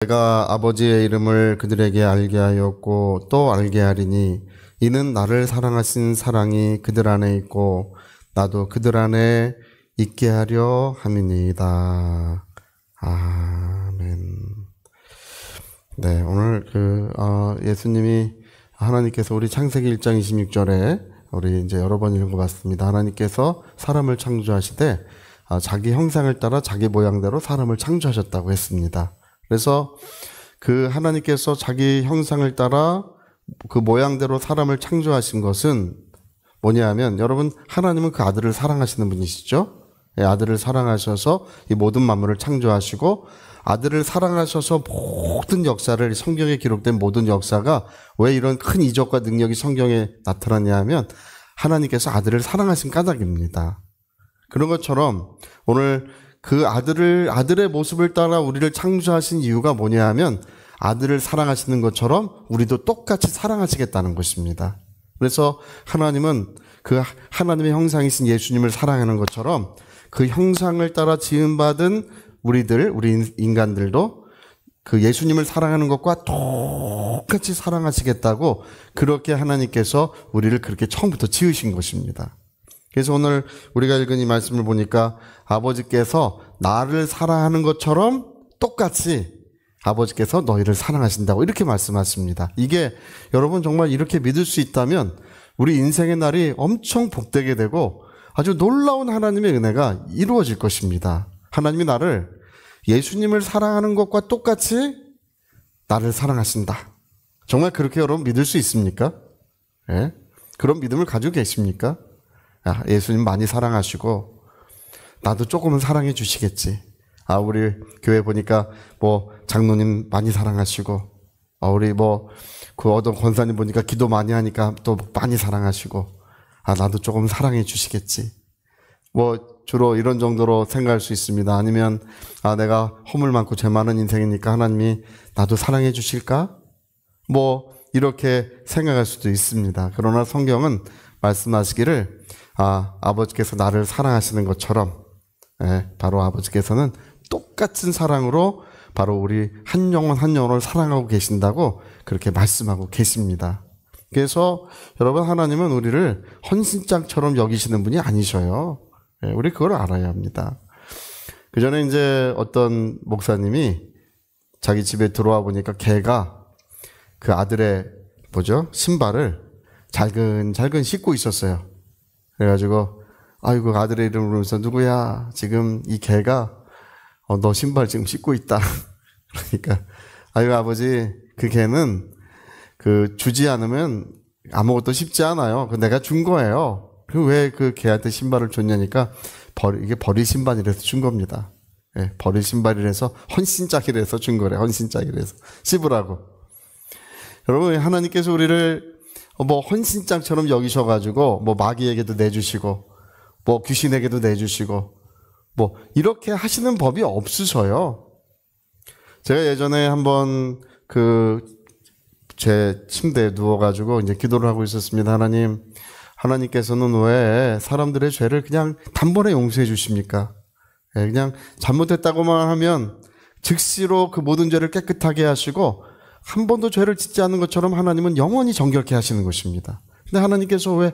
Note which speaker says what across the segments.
Speaker 1: 내가 아버지의 이름을 그들에게 알게 하였고 또 알게 하리니 이는 나를 사랑하신 사랑이 그들 안에 있고 나도 그들 안에 있게 하려 함이니이다. 아멘. 네, 오늘 예수님이 하나님께서 우리 창세기 1장 26절에 우리 이제 여러 번 읽어봤습니다. 하나님께서 사람을 창조하시되 자기 형상을 따라 자기 모양대로 사람을 창조하셨다고 했습니다. 그래서 그 하나님께서 자기 형상을 따라 그 모양대로 사람을 창조하신 것은 뭐냐 하면, 여러분, 하나님은 그 아들을 사랑하시는 분이시죠? 아들을 사랑하셔서 이 모든 만물을 창조하시고, 아들을 사랑하셔서 모든 역사를, 성경에 기록된 모든 역사가 왜 이런 큰 이적과 능력이 성경에 나타나냐 하면 하나님께서 아들을 사랑하신 까닭입니다. 그런 것처럼 오늘 그 아들의 모습을 따라 우리를 창조하신 이유가 뭐냐 하면 아들을 사랑하시는 것처럼 우리도 똑같이 사랑하시겠다는 것입니다. 그래서 하나님은 그 하나님의 형상이신 예수님을 사랑하는 것처럼 그 형상을 따라 지음받은 우리 인간들도 그 예수님을 사랑하는 것과 똑같이 사랑하시겠다고, 그렇게 하나님께서 우리를 그렇게 처음부터 지으신 것입니다. 그래서 오늘 우리가 읽은 이 말씀을 보니까 아버지께서 나를 사랑하는 것처럼 똑같이 아버지께서 너희를 사랑하신다고 이렇게 말씀하십니다. 이게 여러분 정말 이렇게 믿을 수 있다면 우리 인생의 날이 엄청 복되게 되고 아주 놀라운 하나님의 은혜가 이루어질 것입니다. 하나님이 나를, 예수님을 사랑하는 것과 똑같이 나를 사랑하신다. 정말 그렇게 여러분 믿을 수 있습니까? 예? 그런 믿음을 가지고 계십니까? 예수님 많이 사랑하시고 나도 조금은 사랑해 주시겠지. 우리 교회 보니까 장로님 많이 사랑하시고, 우리 그 어떤 권사님 보니까 기도 많이 하니까 또 많이 사랑하시고, 나도 조금 사랑해 주시겠지. 주로 이런 정도로 생각할 수 있습니다. 아니면 내가 허물 많고 죄 많은 인생이니까 하나님이 나도 사랑해 주실까? 이렇게 생각할 수도 있습니다. 그러나 성경은 말씀하시기를 아버지께서 나를 사랑하시는 것처럼, 바로 아버지께서는 똑같은 사랑으로 바로 우리 한 영혼 한 영혼을 사랑하고 계신다고 그렇게 말씀하고 계십니다. 그래서 여러분, 하나님은 우리를 헌신장처럼 여기시는 분이 아니셔요. 우리 그걸 알아야 합니다. 그 전에 이제 어떤 목사님이 자기 집에 들어와 보니까 개가 그 아들의 신발을 잘근잘근 씻고 있었어요. 그래가지고 아이고, 아들의 이름을 부르면서 누구야? 지금 이 개가 너 신발 지금 씻고 있다. 그러니까 아이고 아버지, 그 개는 주지 않으면 아무것도 씹지 않아요. 내가 준 거예요. 왜 그 개한테 신발을 줬냐니까 이게 버릴 신발이라서 준 겁니다. 버릴 신발이라서 헌신짝이라서 준 거래. 헌신짝이라서 씹으라고. 여러분, 하나님께서 우리를 헌신짝처럼 여기셔가지고 마귀에게도 내주시고 귀신에게도 내주시고 이렇게 하시는 법이 없으셔요. 제가 예전에 한번 제 침대에 누워가지고 이제 기도를 하고 있었습니다. 하나님께서는 왜 사람들의 죄를 그냥 단번에 용서해 주십니까? 그냥 잘못했다고만 하면 즉시로 그 모든 죄를 깨끗하게 하시고 한 번도 죄를 짓지 않은 것처럼 하나님은 영원히 정결케 하시는 것입니다. 근데 하나님께서 왜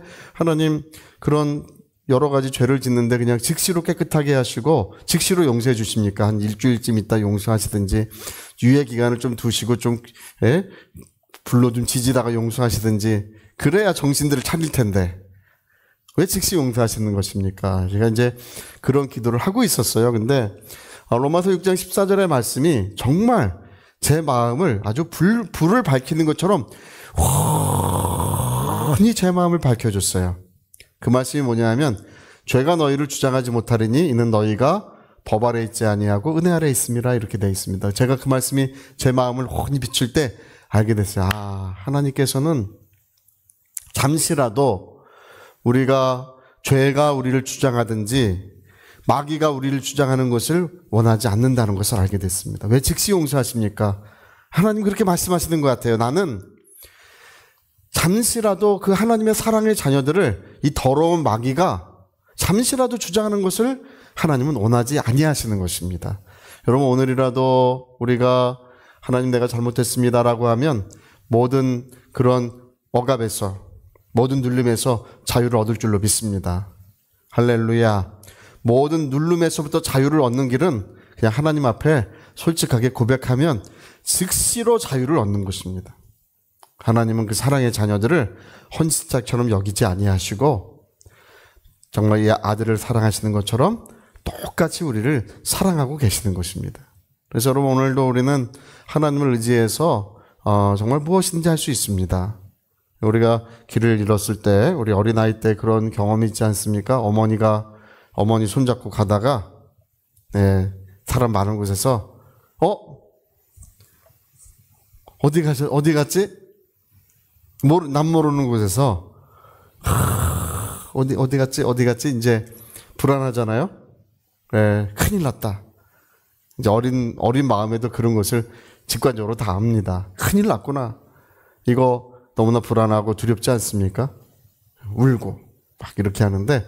Speaker 1: 그런 여러 가지 죄를 짓는데 그냥 즉시로 깨끗하게 하시고 즉시로 용서해 주십니까? 한 일주일쯤 있다 용서하시든지, 유예 기간을 좀 두시고 불로 좀 지지다가 용서하시든지, 그래야 정신들을 차릴 텐데 왜 즉시 용서하시는 것입니까? 제가 이제 그런 기도를 하고 있었어요. 근데 로마서 6장 14절의 말씀이 정말 제 마음을 아주 불을 밝히는 것처럼 훤히 제 마음을 밝혀줬어요. 그 말씀이 뭐냐 하면, 죄가 너희를 주장하지 못하리니 이는 너희가 법 아래 있지 아니하고 은혜 아래 있음이라, 이렇게 되어 있습니다. 제가 그 말씀이 제 마음을 훤히 비출 때 알게 됐어요. 하나님께서는 잠시라도 죄가 우리를 주장하든지 마귀가 우리를 주장하는 것을 원하지 않는다는 것을 알게 됐습니다. 왜 즉시 용서하십니까? 하나님 그렇게 말씀하시는 것 같아요. 나는 잠시라도 그 하나님의 사랑의 자녀들을 이 더러운 마귀가 잠시라도 주장하는 것을 하나님은 원하지 아니하시는 것입니다. 여러분, 오늘이라도 우리가 하나님 내가 잘못했습니다라고 하면 모든 그런 억압에서, 모든 눌림에서 자유를 얻을 줄로 믿습니다. 할렐루야. 모든 눌림에서부터 자유를 얻는 길은 그냥 하나님 앞에 솔직하게 고백하면 즉시로 자유를 얻는 것입니다. 하나님은 그 사랑의 자녀들을 헌신짝처럼 여기지 아니하시고 정말 이 아들을 사랑하시는 것처럼 똑같이 우리를 사랑하고 계시는 것입니다. 그래서 여러분, 오늘도 우리는 하나님을 의지해서 정말 무엇이든지 할 수 있습니다. 우리가 길을 잃었을 때, 우리 어린아이 때 그런 경험이 있지 않습니까? 어머니 손잡고 가다가 사람 많은 곳에서 어디 갔지? 남 모르는 곳에서 어디 갔지? 이제 불안하잖아요. 큰일 났다. 이제 어린 마음에도 그런 것을 직관적으로 다 압니다. 큰일 났구나. 이거 너무나 불안하고 두렵지 않습니까? 울고 막 이렇게 하는데,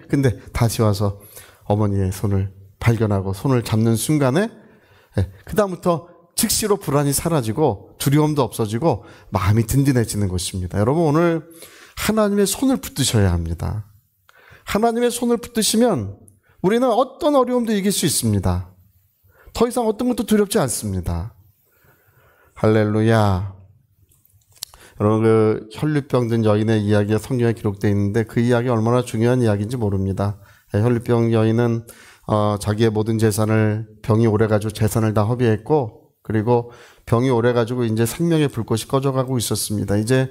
Speaker 1: 근데 다시 와서 어머니의 손을 발견하고 손을 잡는 순간에 그다음부터 즉시로 불안이 사라지고 두려움도 없어지고 마음이 든든해지는 것입니다. 여러분, 오늘 하나님의 손을 붙드셔야 합니다. 하나님의 손을 붙드시면 우리는 어떤 어려움도 이길 수 있습니다. 더 이상 어떤 것도 두렵지 않습니다. 할렐루야. 여러분, 그 혈류병 든 여인의 이야기가 성경에 기록되어 있는데 그 이야기 얼마나 중요한 이야기인지 모릅니다. 혈류병 여인은 자기의 모든 재산을, 병이 오래가지고 재산을 다 허비했고, 그리고 병이 오래가지고 이제 생명의 불꽃이 꺼져가고 있었습니다. 이제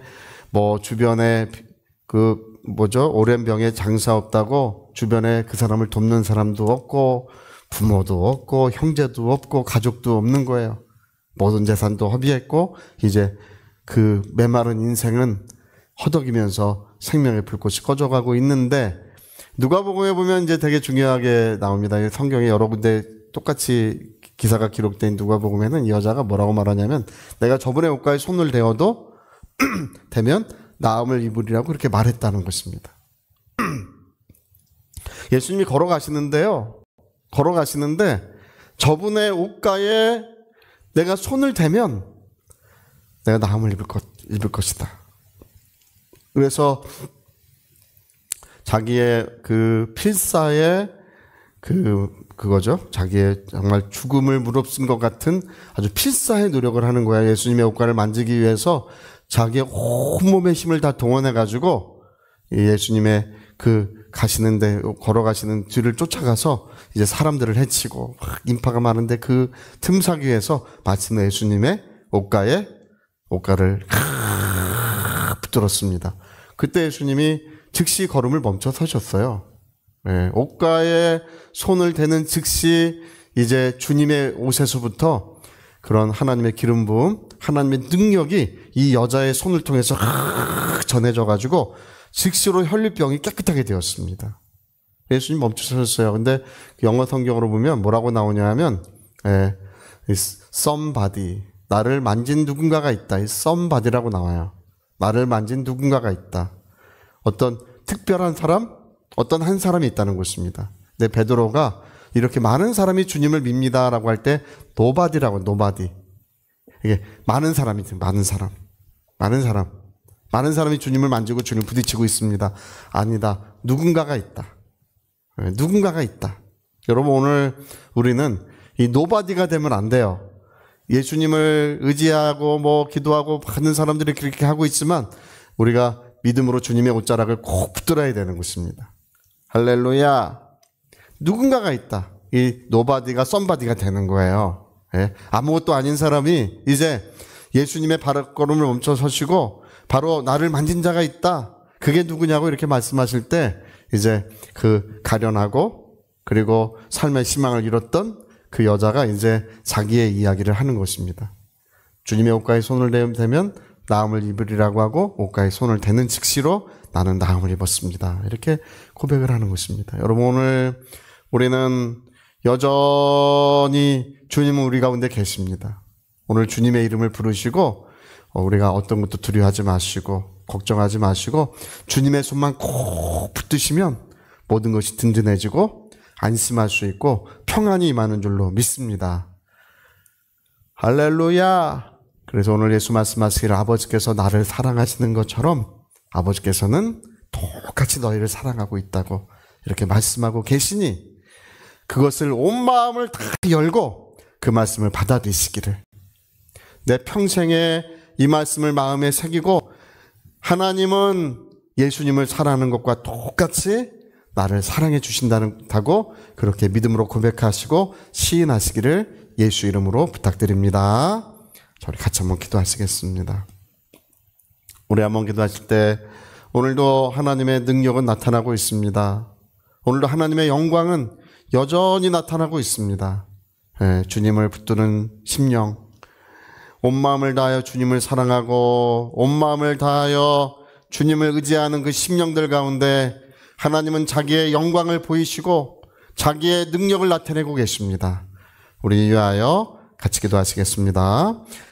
Speaker 1: 뭐 주변에 오랜 병에 장사 없다고 주변에 그 사람을 돕는 사람도 없고, 부모도 없고, 형제도 없고, 가족도 없는 거예요. 모든 재산도 허비했고, 이제 그 메마른 인생은 허덕이면서 생명의 불꽃이 꺼져가고 있는데, 누가복음에 보면 이제 되게 중요하게 나옵니다. 성경에 여러 군데 똑같이 기사가 기록된 누가복음에는 이 여자가 뭐라고 말하냐면, 내가 저분의 옷가에 손을 대어도 대면 나음을 입으리라고 그렇게 말했다는 것입니다. 예수님이 걸어가시는데 저분의 옷가에 내가 손을 대면 내가 나음을 입을 것이다. 그래서 자기의 그 필사의 그거죠. 자기의 정말 죽음을 무릅쓴 것 같은 아주 필사의 노력을 하는 거야. 예수님의 옷가를 만지기 위해서 자기의 온몸의 힘을 다 동원해가지고 예수님의 가시는데, 걸어가시는 뒤를 쫓아가서 이제 사람들을 해치고 인파가 많은데 그 틈사귀에서 마침 예수님의 옷가를 붙들었습니다. 그때 예수님이 즉시 걸음을 멈춰 서셨어요. 옷가에 손을 대는 즉시 이제 주님의 옷에서부터 그런 하나님의 기름 부음, 하나님의 능력이 이 여자의 손을 통해서 전해져 가지고 즉시로 혈류병이 깨끗하게 되었습니다. 예수님 멈추셨어요. 근데 영어 성경으로 보면 뭐라고 나오냐 하면 somebody, 나를 만진 누군가가 있다. 이 somebody라고 나와요. 나를 만진 누군가가 있다. 어떤 특별한 사람, 어떤 한 사람이 있다는 것입니다. 근데 베드로가 이렇게 많은 사람이 주님을 밉니다라고 할 때 nobody라고, nobody. 이게 많은 사람이죠. 많은 사람이 주님을 만지고 주님을 부딪히고 있습니다. 아니다. 누군가가 있다. 누군가가 있다. 여러분, 오늘 우리는 이 nobody가 되면 안 돼요. 예수님을 의지하고 기도하고 받는 사람들이 그렇게 하고 있지만 우리가 믿음으로 주님의 옷자락을 꼭 붙들어야 되는 것입니다. 할렐루야. 누군가가 있다. 이 nobody가 somebody가 되는 거예요. 아무것도 아닌 사람이 이제 예수님의 발걸음을 멈춰 서시고 바로 나를 만진 자가 있다. 그게 누구냐고 이렇게 말씀하실 때 이제 그 가련하고 그리고 삶의 희망을 잃었던 그 여자가 이제 자기의 이야기를 하는 것입니다. 주님의 옷가에 손을 대면 나음을 입으리라고 하고 옷가에 손을 대는 즉시로 나는 나음을 입었습니다. 이렇게 고백을 하는 것입니다. 여러분, 오늘 우리는 여전히 주님은 우리 가운데 계십니다. 오늘 주님의 이름을 부르시고 우리가 어떤 것도 두려워하지 마시고 걱정하지 마시고 주님의 손만 꼭 붙드시면 모든 것이 든든해지고 안심할 수 있고 평안이 임하는 줄로 믿습니다. 할렐루야. 그래서 오늘 예수 말씀하시기를 아버지께서 나를 사랑하시는 것처럼 아버지께서는 똑같이 너희를 사랑하고 있다고 이렇게 말씀하고 계시니 그것을 온 마음을 다 열고 그 말씀을 받아들이시기를, 내 평생에 이 말씀을 마음에 새기고 하나님은 예수님을 사랑하는 것과 똑같이 나를 사랑해 주신다고 그렇게 믿음으로 고백하시고 시인하시기를 예수 이름으로 부탁드립니다. 저희 같이 한번 기도하시겠습니다. 우리 한번 기도하실 때 오늘도 하나님의 능력은 나타나고 있습니다. 오늘도 하나님의 영광은 여전히 나타나고 있습니다. 주님을 붙드는 심령, 온 마음을 다하여 주님을 사랑하고 온 마음을 다하여 주님을 의지하는 그 심령들 가운데 하나님은 자기의 영광을 보이시고 자기의 능력을 나타내고 계십니다. 우리 위하여 같이 기도하시겠습니다.